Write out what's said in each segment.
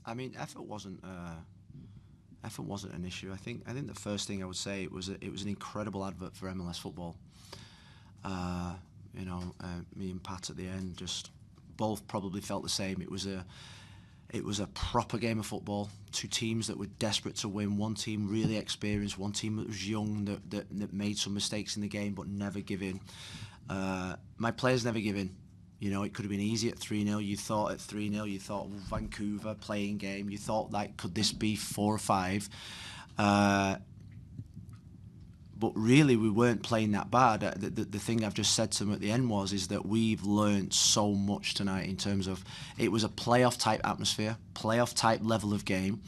I mean, effort wasn't an issue. I think the first thing I would say, it was an incredible advert for MLS football. Me and Pat at the end just both probably felt the same. It was a proper game of football. Two teams that were desperate to win. One team really experienced. One team that was young, that made some mistakes in the game but never give in. My players never give in. You know, it could have been easy at 3-0. You thought at 3-0, you thought, well, Vancouver playing game. You thought, like, could this be 4 or 5? But really, we weren't playing that bad. The thing I've just said to them at the end is that we've learned so much tonight in terms of, it was a playoff-type atmosphere, playoff-type level of game.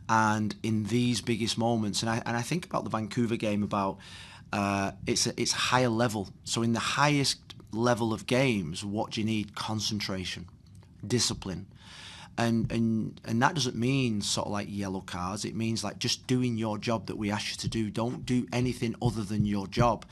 And in these biggest moments, and I think about the Vancouver game, about it's higher level. So in the highest level of games, what do you need? Concentration, discipline. And that doesn't mean sort of like yellow cards. It means like just doing your job that we ask you to do. Don't do anything other than your job.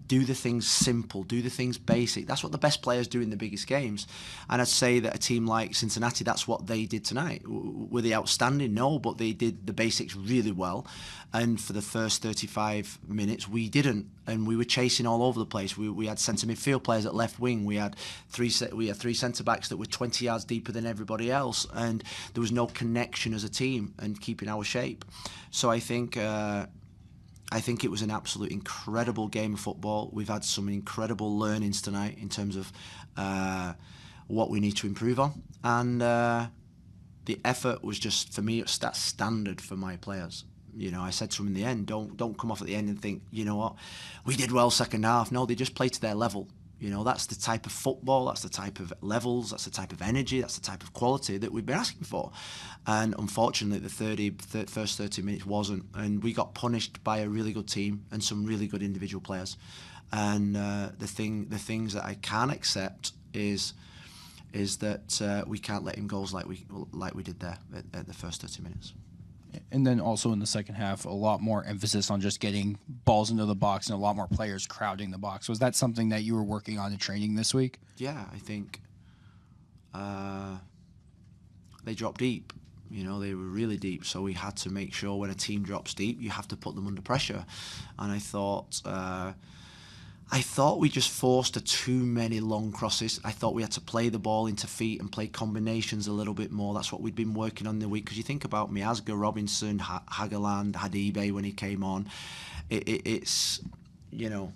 Do the things simple. Do the things basic. That's what the best players do in the biggest games. And I'd say that a team like Cincinnati, that's what they did tonight. Were they outstanding? No, but they did the basics really well. And for the first 35 minutes, we didn't. And we were chasing all over the place. We had centre midfield players at left wing. We had three centre backs that were 20 yards deeper than everybody else. And there was no connection as a team and keeping our shape. So I think it was an absolute incredible game of football. We've had some incredible learnings tonight in terms of what we need to improve on. And the effort was just, for me, it's that standard for my players. You know, I said to them in the end, don't come off at the end and think, you know what, we did well second half. No, they just play to their level. You know, that's the type of football, that's the type of levels, that's the type of energy, that's the type of quality that we've been asking for. And unfortunately, the first 30 minutes wasn't. And we got punished by a really good team and some really good individual players. And the things that I can't accept is that we can't let in goals like we did there at the first 30 minutes. And then also in the second half, a lot more emphasis on just getting balls into the box and a lot more players crowding the box. Was that something that you were working on in training this week? Yeah, I think they dropped deep. You know, they were really deep. So we had to make sure when a team drops deep, you have to put them under pressure. And I thought we just forced too many long crosses. I thought we had to play the ball into feet and play combinations a little bit more. That's what we'd been working on the week. Because you think about Miazga, Robinson, Hageland, Hadibe when he came on. It's, you know,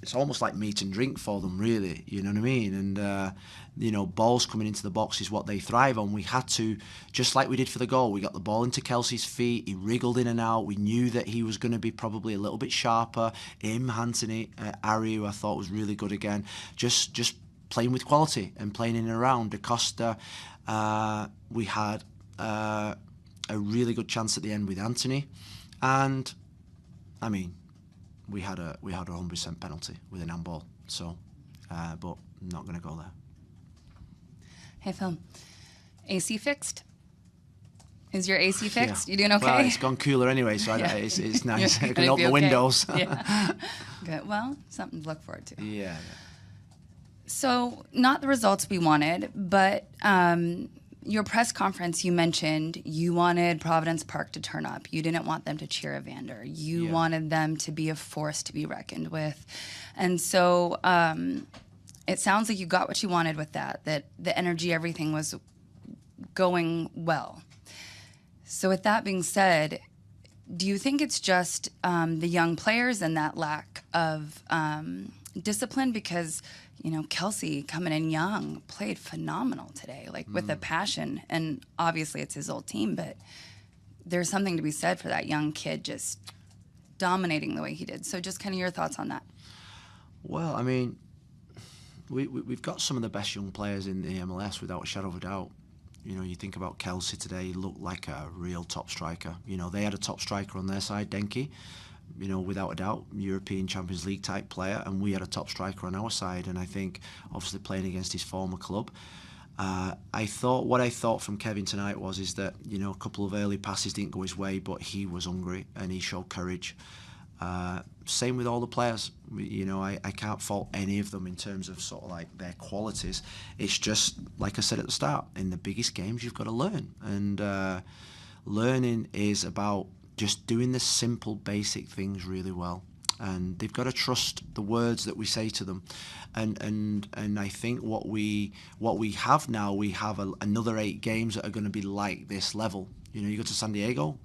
it's almost like meat and drink for them, really. You know what I mean? And, you know, balls coming into the box is what they thrive on. We had to, just like we did for the goal, we got the ball into Kelsey's feet. He wriggled in and out. We knew that he was going to be probably a little bit sharper. Anthony, Ari, who I thought was really good again. Just playing with quality and playing in and around. DaCosta, we had a really good chance at the end with Anthony. And, I mean, we had a 100% penalty with an handball. So, but I'm not going to go there. Hey, Phil. AC fixed? Is your AC fixed? Yeah. You doing okay? Well, it's gone cooler anyway, so Yeah. it's nice. I can Gonna open be the okay. windows. Yeah. Good. Well, something to look forward to. Yeah. So, not the results we wanted, but your press conference, you mentioned you wanted Providence Park to turn up. You didn't want them to cheer Evander. You wanted them to be a force to be reckoned with. And so it sounds like you got what you wanted with that the energy, everything was going well. So with that being said, do you think it's just the young players and that lack of discipline? Because, you know, Kelsey coming in young played phenomenal today, like with a passion. And obviously it's his old team, but there's something to be said for that young kid just dominating the way he did. So just kind of your thoughts on that. Well, I mean, we've got some of the best young players in the MLS without a shadow of a doubt. You know, you think about Kelsey today, he looked like a real top striker. You know, they had a top striker on their side, Denke, you know, without a doubt, European Champions League type player, and we had a top striker on our side. And I think, obviously, playing against his former club, what I thought from Kevin tonight is that, you know, a couple of early passes didn't go his way, but he was hungry and he showed courage. Same with all the players. You know, I can't fault any of them in terms of sort of like their qualities. It's just, like I said at the start, in the biggest games you've got to learn. And learning is about just doing the simple, basic things really well. And they've got to trust the words that we say to them. And I think what we have now, we have another 8 games that are going to be like this level. You know, you go to San Diego,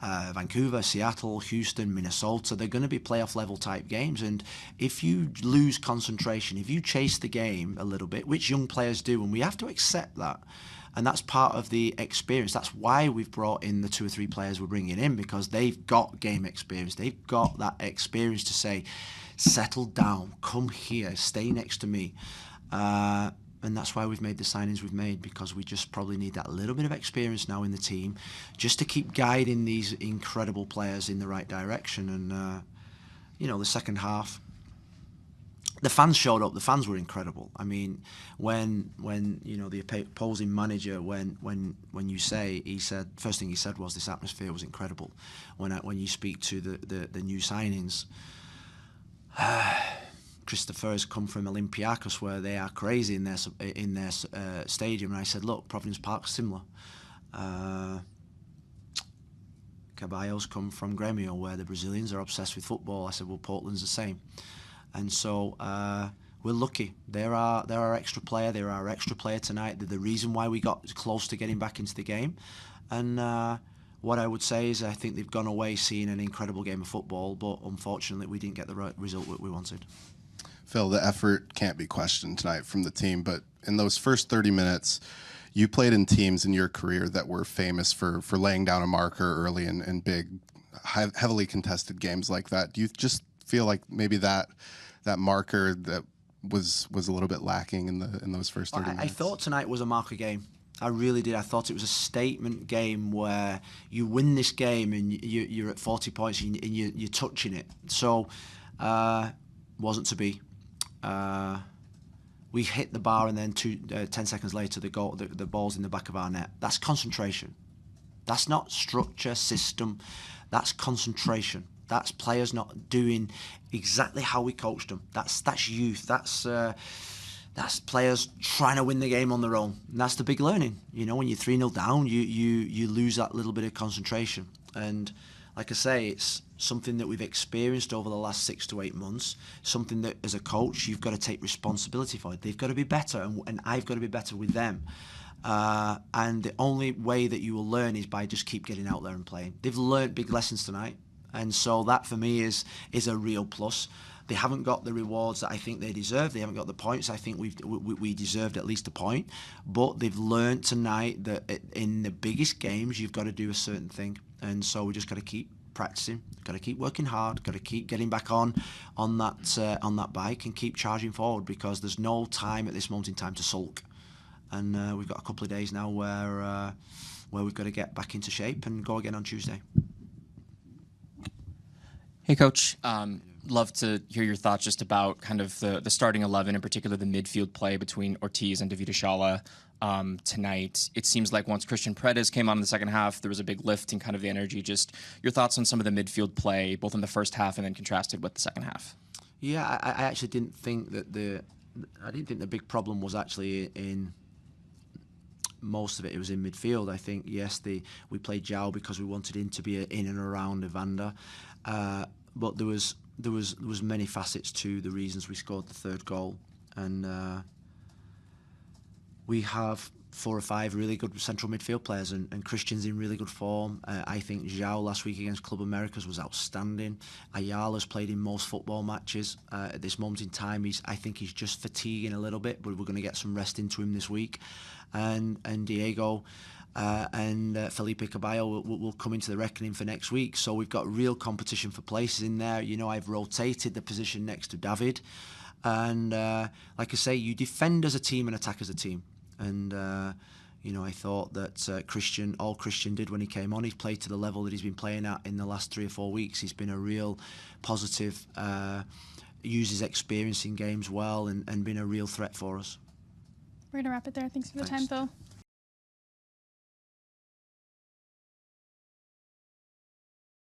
Vancouver, Seattle, Houston, Minnesota, they're going to be playoff level type games. And if you lose concentration, if you chase the game a little bit, which young players do, and we have to accept that, and that's part of the experience. That's why we've brought in the 2 or 3 players we're bringing in, because they've got game experience. They've got that experience to say, settle down, come here, stay next to me. And that's why we've made the signings we've made, because we just probably need that little bit of experience now in the team just to keep guiding these incredible players in the right direction. And, you know, the second half, the fans showed up. The fans were incredible. I mean, when you know, the opposing manager, when you say, he said, first thing he said was, this atmosphere was incredible. When you speak to the new signings, Christopher has come from Olympiacos, where they are crazy in their stadium, and I said, look, Providence Park's similar. Caballo's come from Grêmio, where the Brazilians are obsessed with football. I said, well, Portland's the same. And so we're lucky. They're our extra player. They're our extra player tonight. They're the reason why we got close to getting back into the game. And what I would say is I think they've gone away seeing an incredible game of football, but unfortunately we didn't get the right result that we wanted. Phil, the effort can't be questioned tonight from the team, but in those first 30 minutes, you played in teams in your career that were famous for laying down a marker early in big, heavily contested games like that. Do you just feel like maybe that marker that was a little bit lacking in those first 30 minutes? I thought tonight was a marker game. I really did. I thought it was a statement game where you win this game and you're at 40 points and you're touching it. So, wasn't to be. We hit the bar and then 10 seconds later the ball's in the back of our net. That's concentration. That's not structure, system. That's concentration. That's players not doing exactly how we coached them. That's youth. That's players trying to win the game on their own. And that's the big learning. You know, when you're 3-0 down, you lose that little bit of concentration. And like I say, it's something that we've experienced over the last 6 to 8 months, something that as a coach you've got to take responsibility for. They've got to be better, and I've got to be better with them. And the only way that you will learn is by just keep getting out there and playing. They've learned big lessons tonight, and so that for me is a real plus. They haven't got the rewards that I think they deserve. They haven't got the points. I think we deserved at least a point. But they've learned tonight that in the biggest games, you've got to do a certain thing. And so we just got to keep practicing, got to keep working hard, got to keep getting back on that bike and keep charging forward, because there's no time at this moment in time to sulk. And we've got a couple of days now where we've got to get back into shape and go again on Tuesday. Hey, Coach. Love to hear your thoughts just about kind of the starting 11, in particular the midfield play between Ortiz and David Shala tonight. It seems like once Christian Paredes came on in the second half, there was a big lift in kind of the energy. Just your thoughts on some of the midfield play, both in the first half and then contrasted with the second half. Yeah, I actually didn't think that the big problem was actually in most of it. It was in midfield. I think, yes, we played João because we wanted him to be in and around Evander, but there was many facets to the reasons we scored the third goal, and we have 4 or 5 really good central midfield players, and Christian's in really good form. I think João last week against Club Americas was outstanding. Ayala's played in most football matches. At this moment in time, I think he's just fatiguing a little bit, but we're going to get some rest into him this week. And Diego and Felipe Caballo will come into the reckoning for next week. So we've got real competition for places in there. You know, I've rotated the position next to David. And like I say, you defend as a team and attack as a team. And, you know, I thought that all Christian did when he came on, he's played to the level that he's been playing at in the last 3 or 4 weeks. He's been a real positive, uses experience in games well, and been a real threat for us. We're going to wrap it there. Thanks for the time, Phil.